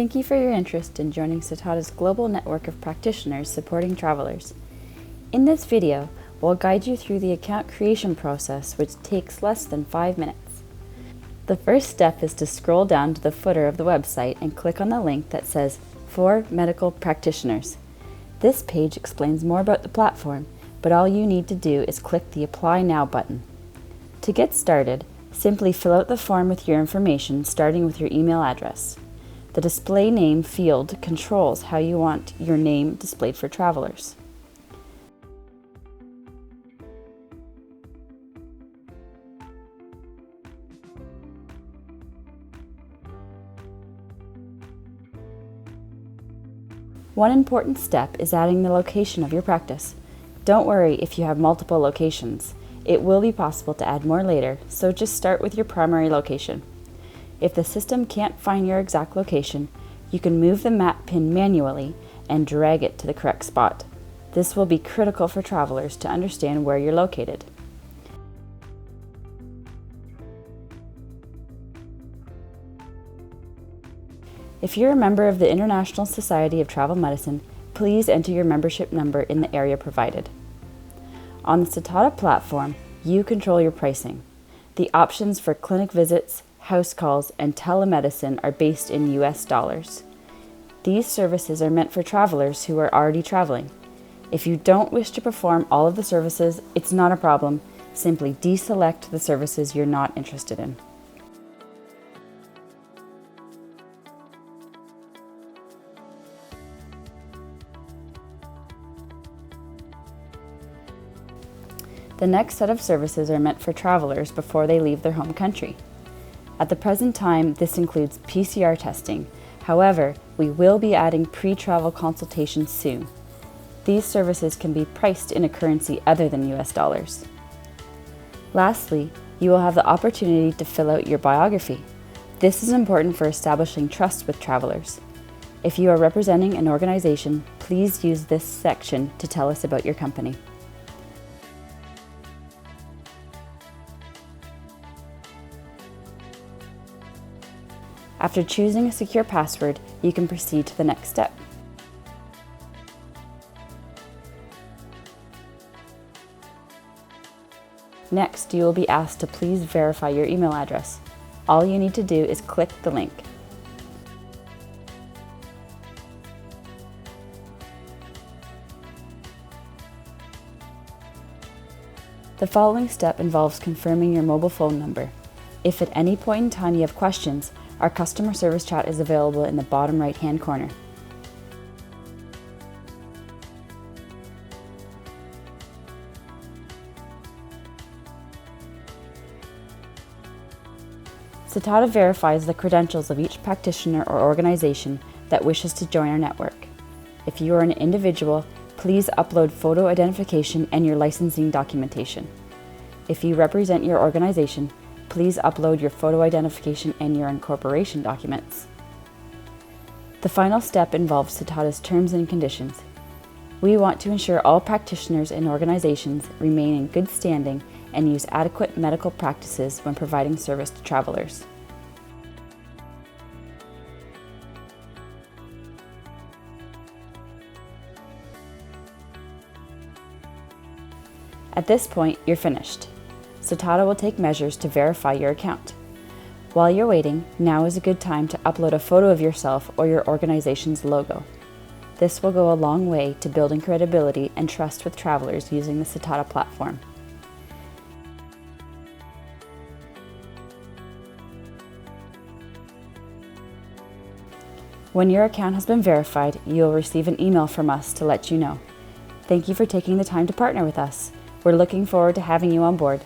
Thank you for your interest in joining Sitata's global network of practitioners supporting travelers. In this video, we'll guide you through the account creation process, which takes less than 5 minutes. The first step is to scroll down to the footer of the website and click on the link that says For Medical Practitioners. This page explains more about the platform, but all you need to do is click the Apply Now button. To get started, simply fill out the form with your information, starting with your email address. The display name field controls how you want your name displayed for travelers. One important step is adding the location of your practice. Don't worry if you have multiple locations. It will be possible to add more later, so just start with your primary location. If the system can't find your exact location, you can move the map pin manually and drag it to the correct spot. This will be critical for travelers to understand where you're located. If you're a member of the International Society of Travel Medicine, please enter your membership number in the area provided. On the Sitata platform, you control your pricing. The options for clinic visits, house calls, and telemedicine are based in US dollars. These services are meant for travelers who are already traveling. If you don't wish to perform all of the services, it's not a problem. Simply deselect the services you're not interested in. The next set of services are meant for travelers before they leave their home country. At the present time, this includes PCR testing. However, we will be adding pre-travel consultations soon. These services can be priced in a currency other than US dollars. Lastly, you will have the opportunity to fill out your biography. This is important for establishing trust with travelers. If you are representing an organization, please use this section to tell us about your company. After choosing a secure password, you can proceed to the next step. Next, you will be asked to please verify your email address. All you need to do is click the link. The following step involves confirming your mobile phone number. If at any point in time you have questions, our customer service chat is available in the bottom right-hand corner. Sitata verifies the credentials of each practitioner or organization that wishes to join our network. If you are an individual, please upload photo identification and your licensing documentation. If you represent your organization, please upload your photo identification and your incorporation documents. The final step involves Sitata's terms and conditions. We want to ensure all practitioners and organizations remain in good standing and use adequate medical practices when providing service to travelers. At this point, you're finished. Sitata will take measures to verify your account. While you're waiting, now is a good time to upload a photo of yourself or your organization's logo. This will go a long way to building credibility and trust with travelers using the Sitata platform. When your account has been verified, you'll receive an email from us to let you know. Thank you for taking the time to partner with us. We're looking forward to having you on board.